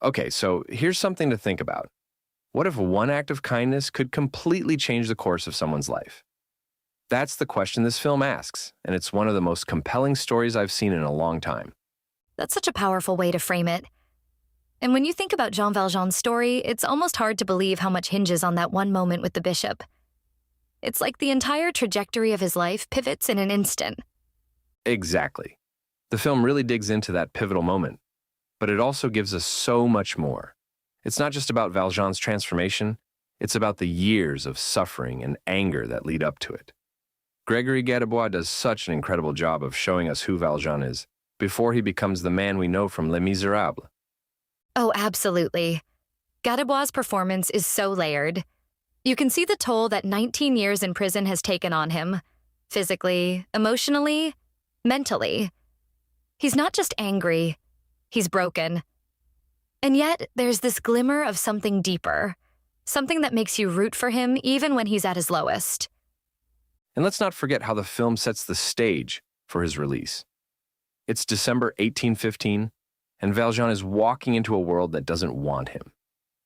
Okay, so here's something to think about. What if one act of kindness could completely change the course of someone's life? That's the question this film asks, and it's one of the most compelling stories I've seen in a long time. That's such a powerful way to frame it. And when you think about Jean Valjean's story, it's almost hard to believe how much hinges on that one moment with the bishop. It's like the entire trajectory of his life pivots in an instant. Exactly. The film really digs into that pivotal moment, but it also gives us so much more. It's not just about Valjean's transformation, it's about the years of suffering and anger that lead up to it. Gregory Getebois does such an incredible job of showing us who Valjean is before he becomes the man we know from Les Miserables. Oh, absolutely. Gadabois' performance is so layered. You can see the toll that 19 years in prison has taken on him, physically, emotionally, mentally. He's not just angry, he's broken. And yet, there's this glimmer of something deeper, something that makes you root for him even when he's at his lowest. And let's not forget how the film sets the stage for his release. It's December 1815, and Valjean is walking into a world that doesn't want him.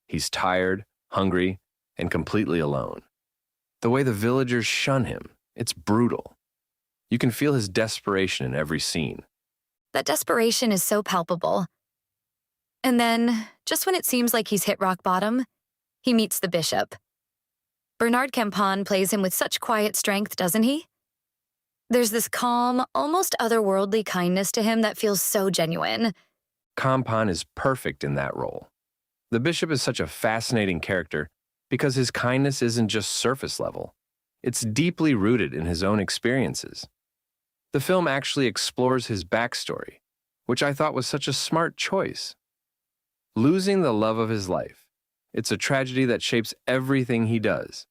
He's tired, hungry, and completely alone. The way the villagers shun him, it's brutal. You can feel his desperation in every scene. That desperation is so palpable. And then, just when it seems like he's hit rock bottom, he meets the bishop. Bernard Kampon plays him with such quiet strength, doesn't he? There's this calm, almost otherworldly kindness to him that feels so genuine. Kampon is perfect in that role. The bishop is such a fascinating character because his kindness isn't just surface level. It's deeply rooted in his own experiences. The film actually explores his backstory, which I thought was such a smart choice. Losing the love of his life. It's a tragedy that shapes everything he does.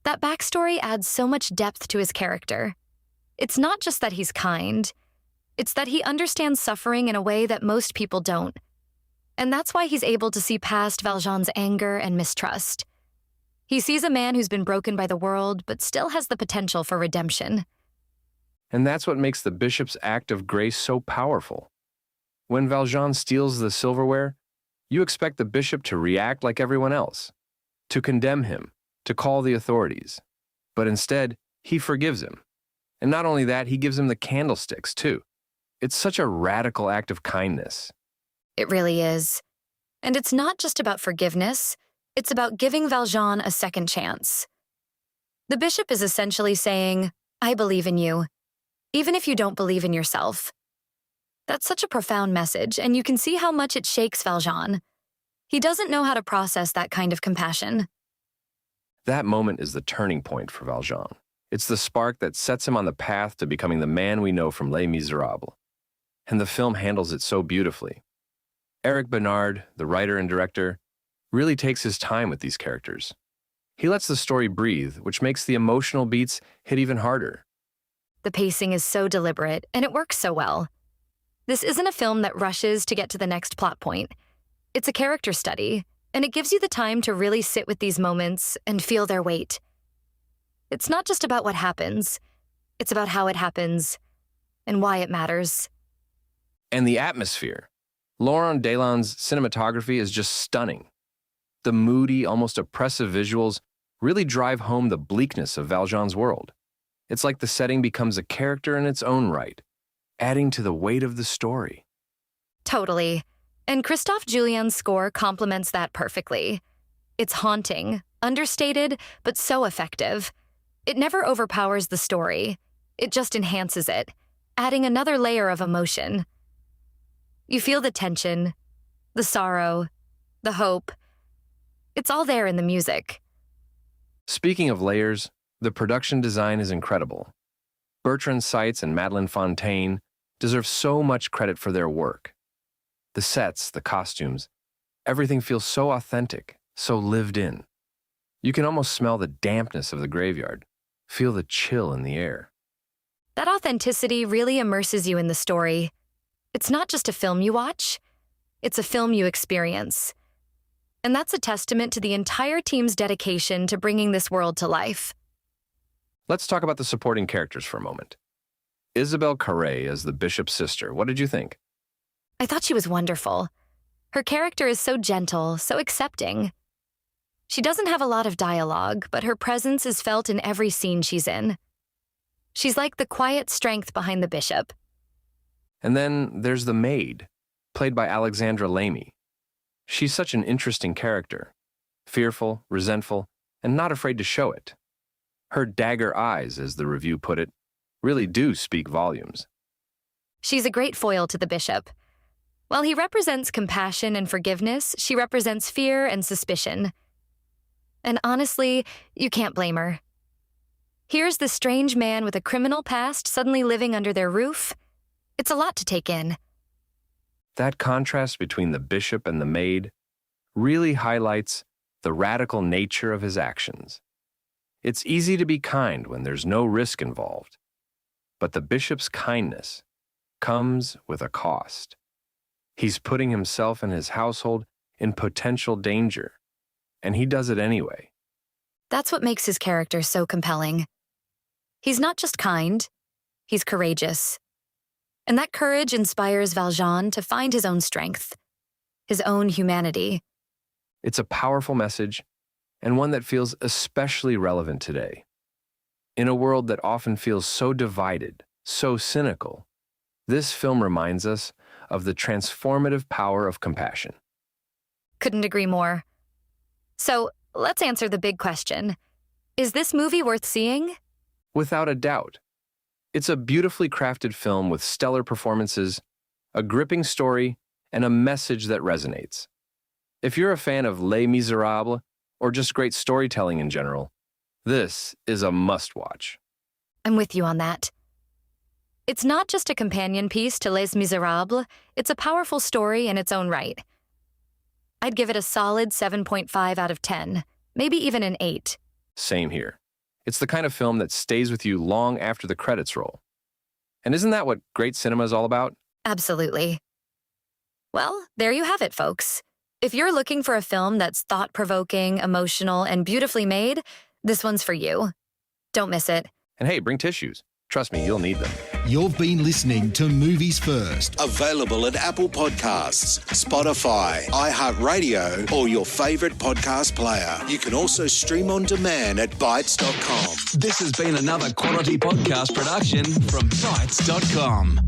That backstory adds so much depth to his character. It's not just that he's kind, it's that he understands suffering in a way that most people don't. And that's why he's able to see past Valjean's anger and mistrust. He sees a man who's been broken by the world, but still has the potential for redemption. And that's what makes the bishop's act of grace so powerful. When Valjean steals the silverware, you expect the bishop to react like everyone else, to condemn him, to call the authorities. But instead, he forgives him. And not only that, he gives him the candlesticks, too. It's such a radical act of kindness. It really is. And it's not just about forgiveness, it's about giving Valjean a second chance. The bishop is essentially saying, I believe in you, even if you don't believe in yourself. That's such a profound message, and you can see how much it shakes Valjean. He doesn't know how to process that kind of compassion. That moment is the turning point for Valjean. It's the spark that sets him on the path to becoming the man we know from Les Miserables. And the film handles it so beautifully. Eric Bernard, the writer and director, really takes his time with these characters. He lets the story breathe, which makes the emotional beats hit even harder. The pacing is so deliberate, and it works so well. This isn't a film that rushes to get to the next plot point. It's a character study, and it gives you the time to really sit with these moments and feel their weight. It's not just about what happens, it's about how it happens and why it matters. And the atmosphere. Laurent Delon's cinematography is just stunning. The moody, almost oppressive visuals really drive home the bleakness of Valjean's world. It's like the setting becomes a character in its own right, adding to the weight of the story. Totally. And Christophe Julien's score complements that perfectly. It's haunting, understated, but so effective. It never overpowers the story. It just enhances it, adding another layer of emotion. You feel the tension, the sorrow, the hope. It's all there in the music. Speaking of layers, the production design is incredible. Bertrand Seitz and Madeleine Fontaine deserve so much credit for their work. The sets, the costumes, everything feels so authentic, so lived in. You can almost smell the dampness of the graveyard, feel the chill in the air. That authenticity really immerses you in the story. It's not just a film you watch, it's a film you experience. And that's a testament to the entire team's dedication to bringing this world to life. Let's talk about the supporting characters for a moment. Isabelle Carré as the bishop's sister. What did you think? I thought she was wonderful. Her character is so gentle, so accepting. She doesn't have a lot of dialogue, but her presence is felt in every scene she's in. She's like the quiet strength behind the bishop. And then there's the maid, played by Alexandra Lamy. She's such an interesting character, fearful, resentful, and not afraid to show it. Her dagger eyes, as the review put it, really do speak volumes. She's a great foil to the bishop. While he represents compassion and forgiveness, she represents fear and suspicion. And honestly, you can't blame her. Here's this strange man with a criminal past suddenly living under their roof. It's a lot to take in. That contrast between the bishop and the maid really highlights the radical nature of his actions. It's easy to be kind when there's no risk involved, but the bishop's kindness comes with a cost. He's putting himself and his household in potential danger, and he does it anyway. That's what makes his character so compelling. He's not just kind, he's courageous. And that courage inspires Valjean to find his own strength, his own humanity. It's a powerful message, and one that feels especially relevant today. In a world that often feels so divided, so cynical, this film reminds us of the transformative power of compassion. Couldn't agree more. So, let's answer the big question. Is this movie worth seeing? Without a doubt. It's a beautifully crafted film with stellar performances, a gripping story, and a message that resonates. If you're a fan of Les Miserables, or just great storytelling in general, this is a must-watch. I'm with you on that. It's not just a companion piece to Les Miserables, it's a powerful story in its own right. I'd give it a solid 7.5 out of 10, maybe even an 8. Same here. It's the kind of film that stays with you long after the credits roll. And isn't that what great cinema is all about? Absolutely. Well, there you have it, folks. If you're looking for a film that's thought-provoking, emotional, and beautifully made, this one's for you. Don't miss it. And hey, bring tissues. Trust me, you'll need them. You've been listening to Movies First. Available at Apple Podcasts, Spotify, iHeartRadio, or your favourite podcast player. You can also stream on demand at Bytes.com. This has been another quality podcast production from Bytes.com.